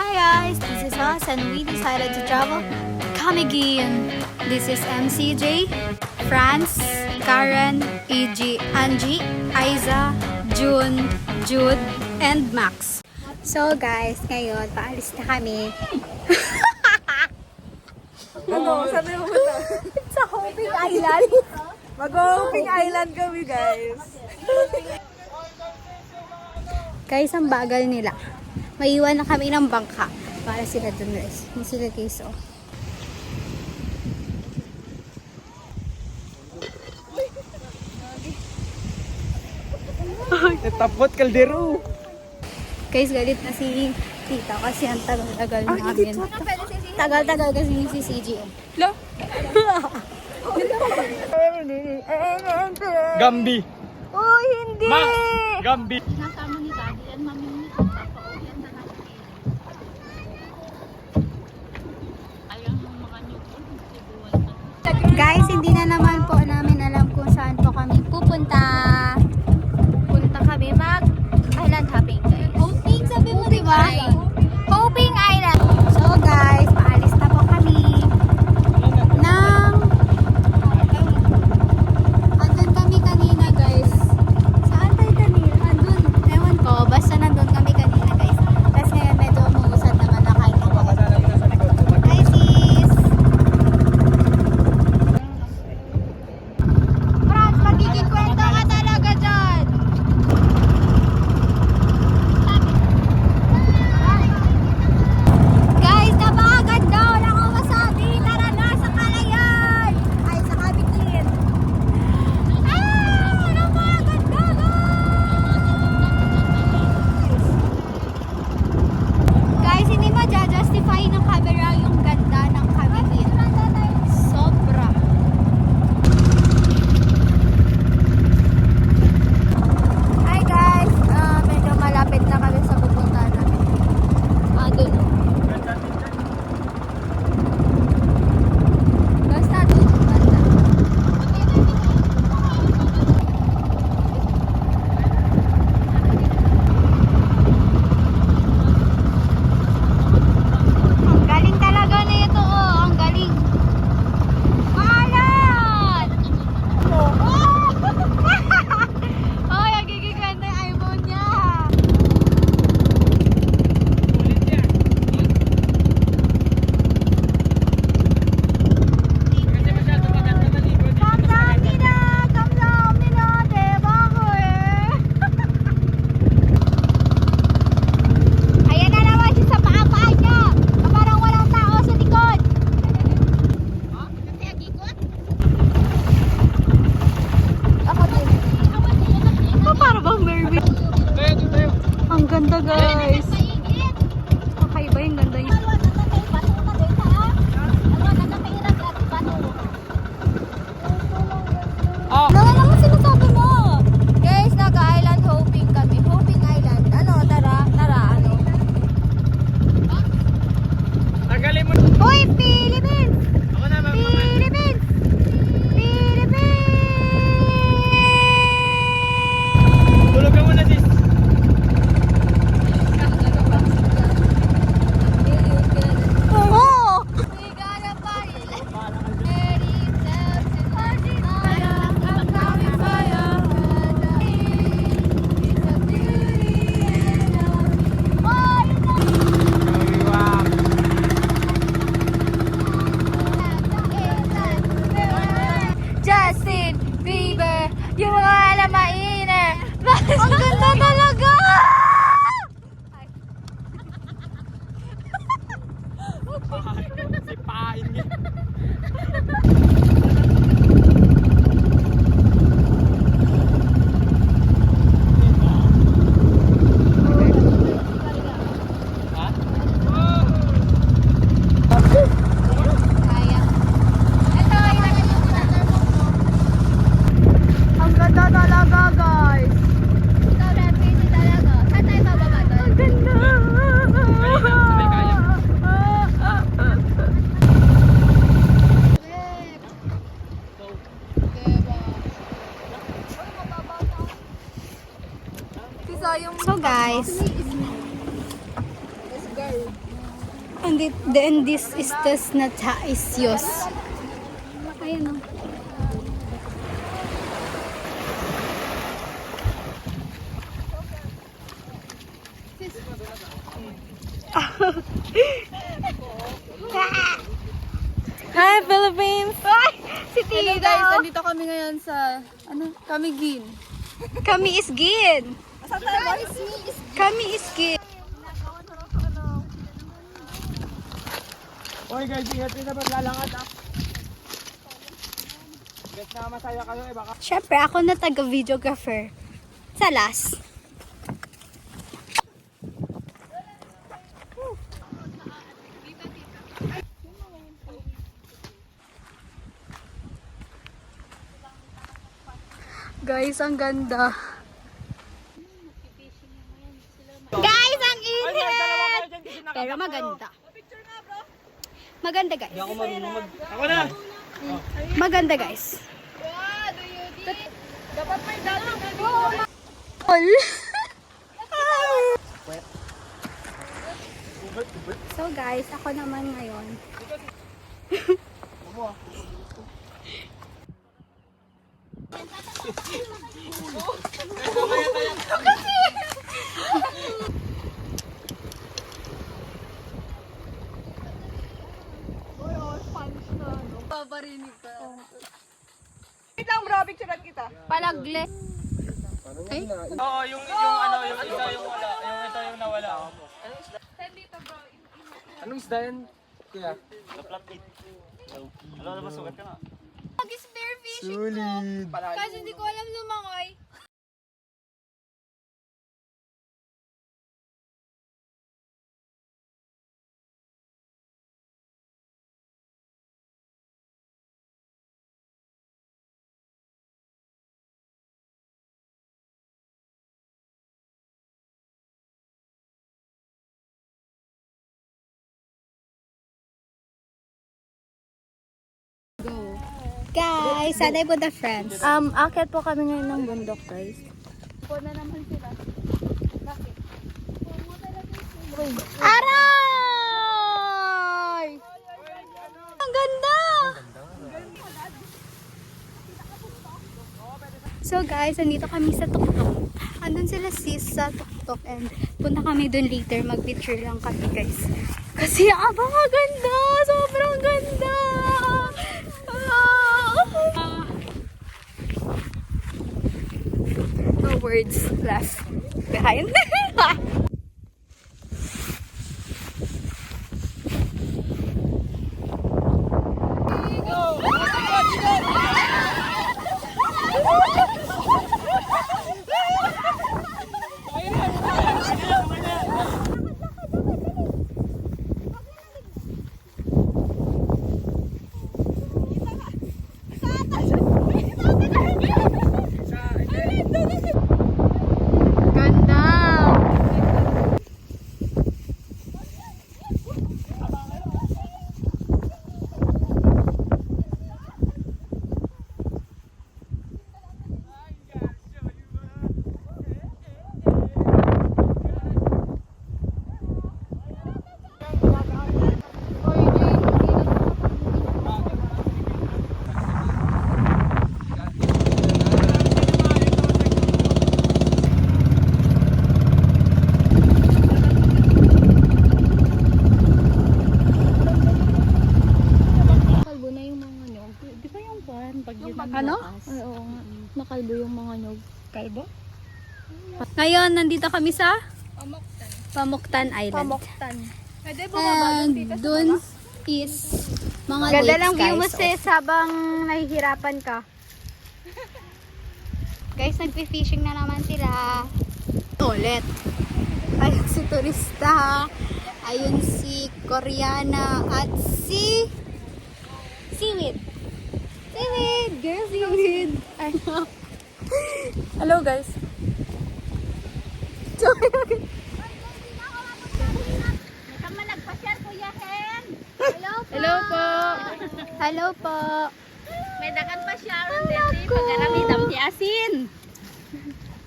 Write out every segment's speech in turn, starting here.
Hi guys, this is us and we decided to travel Camiguin. This is MCJ, France, Karen, EG, Angie, Aiza, June, Jude, and Max. So guys, ngayon paalis na kami. Ano? Saan na yung pumunta? Sa Hoping Island. Mag-Hoping Island kami, guys. Guys, ang bagal nila. Maiwan na kami ng bangka para sila dun guys. Yung sila guys, oh. Tapot, kaldero. Guys, galit na si tita kasi ang tagal-tagal namin. Tagal-tagal kasi ni si CG. Lo? Gambi. Oh, hindi! Ma! Gambi. Nasama ni daddy yan, mami ni papa o yan na natin. Ayaw ng mga newborn. Guys, hindi na naman po namin alam kung saan po kami pupunta. Punta kami island hopping. Hoping, sabi mo, di ba? Hoping Island. So guys, paalis na po kami ng andun kami kanina guys. Saan tayo kanina? Andun. Ewan ko. Basta nandun kami kanina guys. Tapos ngayon medyo umuusad naman na kahit ako. Hi sis! Franz, magiging kwento ka talaga dyan! Guys, napakaganda! Wala akong masabi! Tara na sa Kalayan! Ay, sa Camiguin! Ah! Napakaganda guys! Hindi ma-justify ng camera yung ganda ng Camiguin. Sobra! Hi guys! Medyo malapit na kami sa pupuntahan namin. Doon. Basta doon. Basta. Ang galing talaga na ito, oh. Ang galing. Maalat! Oh, nagiging ganda yung iPhone niya. Kamdam nila, diba ko eh? Ayan na naman siya sa paa-paa niya. Na parang walang tao sa likod. Ako din. Para bang mermaid? Ang ganda guys. Kakaiba yung ganda yun. Oh. Ano naman sinasabi mo? Guys, nag-island hopping kami. Hopping Island. Ano, tara, ano? Tagalin mo. Uy, Philippines! Ako na, mama. Philippines! Philippines! Tulog ka muna, sis. Oo! Justin Bieber, yung mga alamainer. Ang ganda talaga! Si Pain niya. Ha? Kaya. Ito, ilagay mo sa ang ganda talaga, guys. Ito, busy talaga. Saan tayo bababa doon? Ang ganda! Sabay kaya. So guys, Then this is the Snataisios. Ayan o. Hi, Philippines! Ay, si Tita! Hello guys, nandito kami ngayon sa, Camiguin. Kami is Gin! Kami is Gin! Oy guys, ingat din sa paglalakad ah. Guys na masaya kayo eh baka. Siyempre, ako na taga-videographer. Sa last. Guys, ang ganda. Guys, ang init! Pero maganda. Maganda, guys. Ako marunong mag... Ako na! Maganda, guys. Dapat may dati na dito. All. So guys, ako naman ngayon. Babarinig ka. Wait lang bro, picturean kita. Palagles. Oo, yung ano, yung isa yung wala. Yung isa yung nawala. Anong isda yan? Kuya? Laplat-it. Alam na ba sugat ka na? Mag-spearfishing Sulit! kasi hindi ko alam lumangoy. Guys, sanay po the friends. Akit po kami ngayon ng bundok guys. Aray! Ang ganda! So guys, andito kami sa tuktok. Andun sila sis sa tuktok and punta kami dun later. Mag-picture lang kami guys. Kasi abang ganda! Sobrang ganda! No words left behind. Ano? Oo nga. Nakalbo yung mga nyog. Kalbo? Ngayon, nandito kami sa Pamuktan Island. Pamuktan. Pwede bumaba And dun is mga Ganda lake lang view mo skies. sis habang nahihirapan ka. Guys, nagpi-fishing na naman sila. Ulit. Ayun si turista. Ayun si Koreana. At si Seaweed. Seaweed! Girl, Seaweed! Hello guys. Hello po. Hello po. May dakan pa siya ron dito. Pag-arami dam ti asin.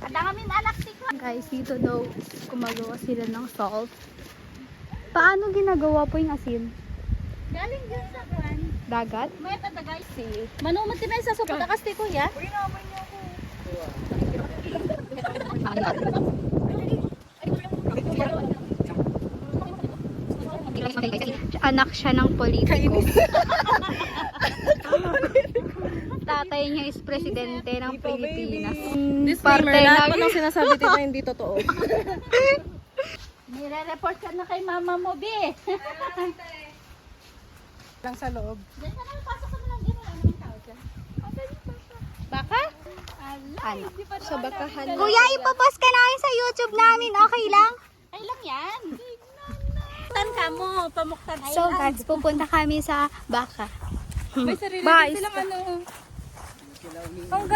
Kada kami alak si ko. Guys, dito daw gumagawa sila ng salt. Paano ginagawa po yung asin? Galing dyan sa kwan. Dagat? May tatagay si. Manumat din sa supot na kasti kuya. Anak siya ng politiko. Tatay niya is presidente ng Pilipinas. Disclaimer, lahat mo nang sinasabi dito hindi totoo. Nire-report ka na kay mama mo, be. Lang sa loob. Diyan ka na, pasok ka na lang dito. Ano yung tao dyan? Baka? Ano? Sa bakahan. Kuya, ipopost ka namin sa YouTube namin. Okay lang? Ay lang yan. Tan ka mo, pamuktan ay So guys, pupunta kami sa Baka. May sarili Bye. din silang ano.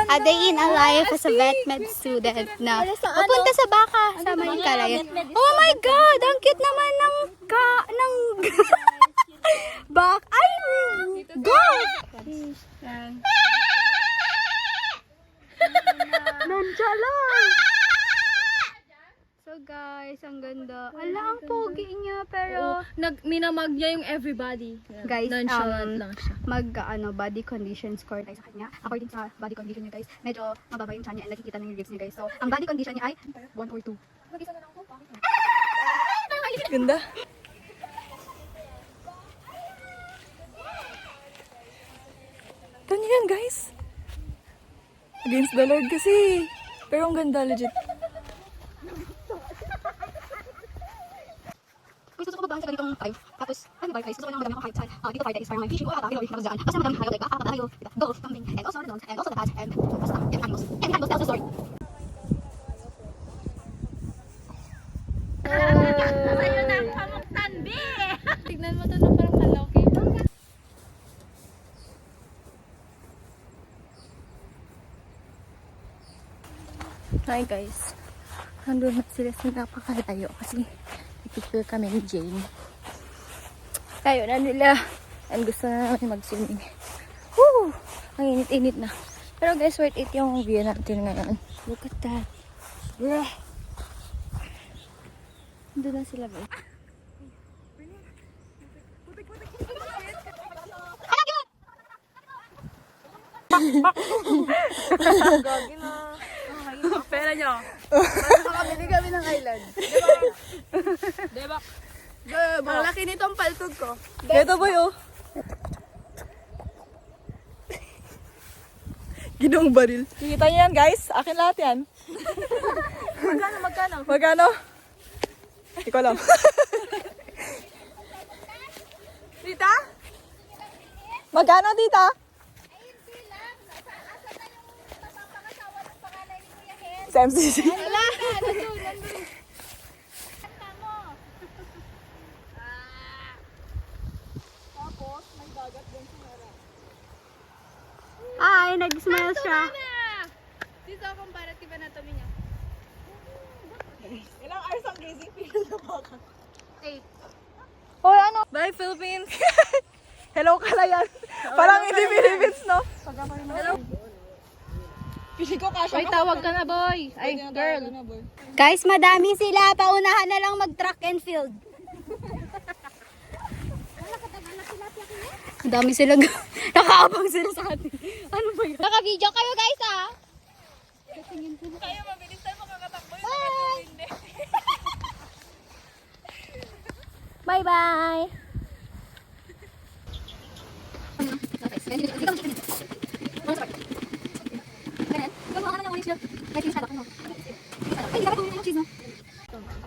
A day in a life as a vet med student na pupunta sa Baka sa Maykalaya. Oh my God! Ang cute naman ng bak. Ay! God! Nonchalant! So guys, ang ganda. Ala, ang pogi niya pero Minamag niya yung everybody. guys, Nonchalant lang siya. body condition score tayo sa kanya. According sa body condition niya guys, medyo mababa yung chan niya and nakikita na yung ribs niya guys. So, ang body condition niya ay 1 or 2. Ganda. Ganyan guys. Against the Lord kasi. Pero ang ganda legit. Guys, gusto ko babahan sa ganitong 5. Tapos, ano ba guys, gusto ko nang madami akong height sa dito 5 days para may fishing ko at hilo na dyan. Kasi madami hayop like tayo, golf, camping, and also the and also the cats and basta, and animals. And animals tells the story. sa'yo na ang pamuktan, be. Tignan mo to na parang kalaw Hi guys. Nandun na sila sa napakalayo kasi picture kami ni Jane. Tayo na nila. And gusto na namin mag-swimming. Woo! Ang init-init na. Pero guys, worth it yung view natin ngayon. Look at that. Bruh. Nandun na sila guys. Pera nyo. Makabili kami ng island. Debak. Ang laki nitong paltog ko. Dito boy oh. Ginong baril. Kikita niyo yan guys. Akin lahat yan. Magkano? Magkano? Hindi ko alam. Tita? Magkano tita? Sa MCC. Ay, nag-smile siya. Dito ang comparative anatomy niya. Ilang hours ang grazing period na baka? 8. Oh, ano? Bye, Philippines! Hello, Kalayan! Parang hindi Philippines, no? Hello? Pili ko kasha. Ay, tawag ka na, boy. Ay, girl. Guys, madami sila. Paunahan na lang mag-track and field. Madami sila. Nakaabang sila sa atin. Ano ba yun? Naka-video kayo, guys, ah. Kayo, mabilis tayo makakatakbo. Bye-bye.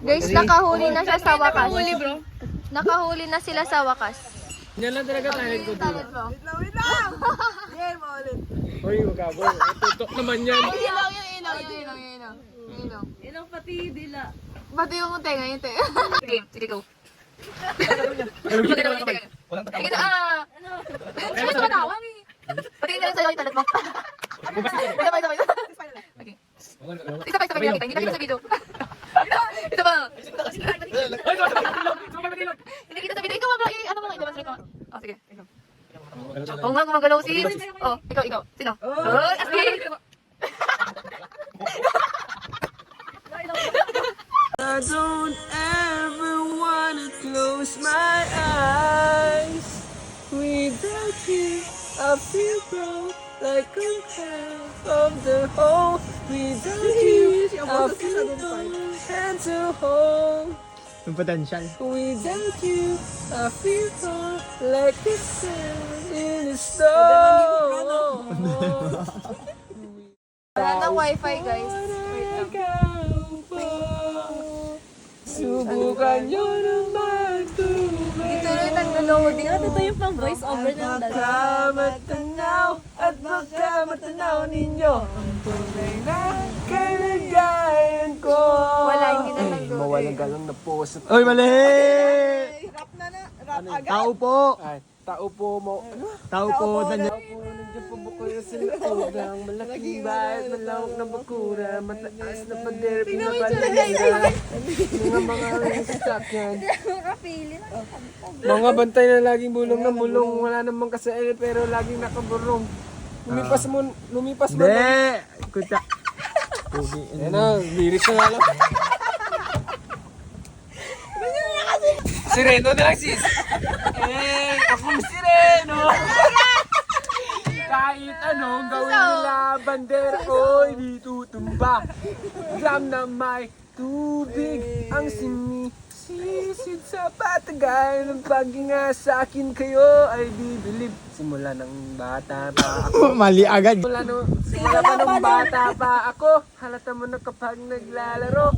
Guys, nakahuli na siya sa wakas. Nakahuli na sila sa wakas. Yan lang talaga tayo ko dito. Wait lang! Yan, maulit. Hoy, magkabo. Tutok naman yan. Ilaw yung ilaw, yung ilaw, yung ilaw. Yung ilaw. Ilaw pati dila. Pati yung tenga, yung tenga. Sige, sige, go. Walang Sige na, Ano sa katawan eh? Pati na rin sa'yo yung talat mo. Isa pa. Okay. Isa pa kita. Hindi kita sa video. Isa pa. Hindi kita sa video. Ikaw mga ano mo, i-demonstrate ko. Oh, sige. Oo nga, gumagalaw si... Oh, ikaw. Sino? Oh, Asli! I don't ever wanna close close my eyes. Without you, I feel broke like a half of the whole. Without you, I feel no hand to hold. Yung potential. Without you, I feel broke like a sand in the snow. Wala nang wifi, guys. Subukan nyo naman Ituloy nag-loading. At ito yung pang voice over ng dalawa. matanaw at baka matanaw ninyo ang tunay na kalagayan ko. Wala, hindi na nag-loading. Mawalang galang na po sa Oy, mali! Ano Tao po! Ay, tao po mo. Tao po, nandiyan. Tao po, nandiyan po ba kayo sa loob ng malaking bahay, malawak na bakura, mataas na pader, pinapalagay. Mga sasakyan. Mga bantay na laging bulong na bulong, wala namang kasail pero laging nakaburong. Lumipas mo. Hindi! Kuta. Yan na, lyrics na nga lang. Sireno na lang sis. Akong sireno. Kahit anong gawin nila, bandera ko'y di tutumba. Drum na may tubig ang sinisisid sa patagay ng paghinga sa akin kayo ay bibilib. Simula ng bata pa ako. Mali agad. Simula pa nung bata pa ako. Halata mo na kapag naglalaro.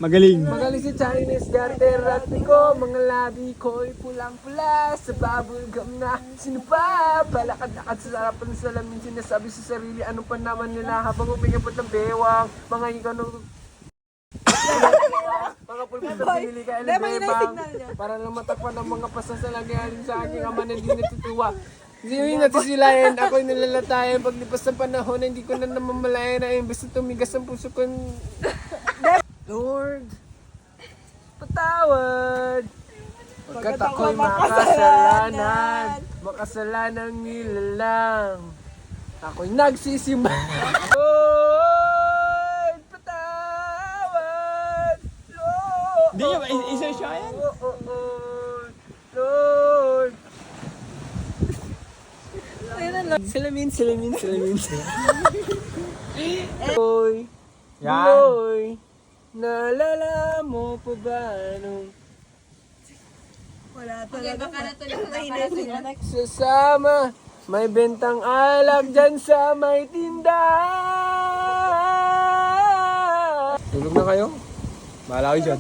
Magaling. Magaling si Chinese garter at ko. Mga labi ko'y pulang-pula sa bubble gum na sinupa. Palakad-lakad sa sarapan ng salamin. Sinasabi sa sarili anong pa naman nila habang umingapot ng bewang. Mga ikano mga pulpit na pinili ka bebang para lang matakpan ang mga pasasalagayan sa aking ama na hindi natutuwa. Hindi yung natisilayan, ako'y nalalatayan paglipas ng panahon na hindi ko na namamalayan na imbes na tumigas ang puso ko. Lord, patawad pagkat ako'y makasalanang nilalang. Ako'y nagsisimba. Lord, patawad. Lord, Hindi nyo, isa siya yan? Lord. Salamin. Oy, Yan. Oy, naalala mo pa ba nung sasama may bentang alak dyan sa may tindahan? Tulog na kayo? Bahala kayo dyan.